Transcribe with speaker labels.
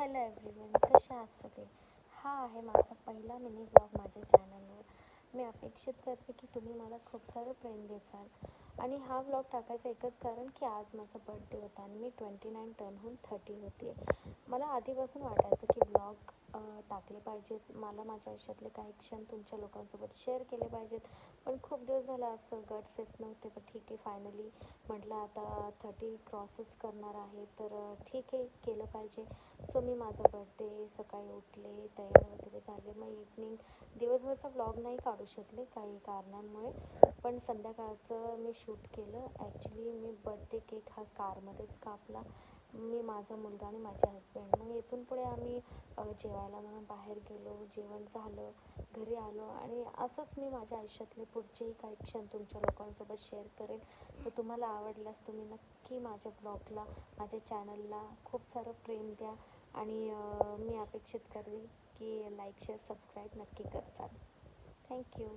Speaker 1: Hello everyone, कसे आहात सगळे? हा आहे माझा पहिला मिनी ब्लॉग माझ्या चॅनलवर. मी अपेक्षित करते की तुम्ही मला खूप सारं प्रेम देसाल. आणि हा ब्लॉग टाकायचं एकच कारण की आज माझा बर्थडे होता आणि मी 29 टर्न होऊन 30 होते. मला आधीपासून वाटायचं की ब्लॉग टाकले पाहिजेत. मला माझ्या आयुष्यातले काही क्षण तुमच्या लोकांसोबत शेअर केले पाहिजेत. पण खूप दिवस झाला असं गट्स येत नव्हते. पण ठीक आहे, फायनली म्हटलं आता 30 क्रॉसच करणार आहे तर ठीक आहे, केलं पाहिजे. सो मी माझा बर्थडे सकाळी उठले, तयार वगैरे झाले. मग इव्हनिंग दिवसभरचा व्लॉग नाही काढू शकले काही कारणांमुळे, पण संध्याकाळचं मी शूट केलं. ॲक्च्युली मी बर्थडे केक हा कारमध्येच कापला. मी, माझा मुलगा आणि माझे हजबंड. मग इथून पुढे आम्ही जेवायला म्हणून बाहेर गेलो. जेवण झालं, घरी आलो आणि असंच मी माझ्या आयुष्यातले पुढचेही काही क्षण तुमच्या लोकांसोबत शेअर करेन. तर तुम्हाला आवडल्यास तुम्ही नक्की माझ्या ब्लॉगला, माझ्या चॅनलला खूप सारं प्रेम द्या आणि मी अपेक्षित करेन की लाईक, शेअर, सबस्क्राईब नक्की करताल. थँक्यू.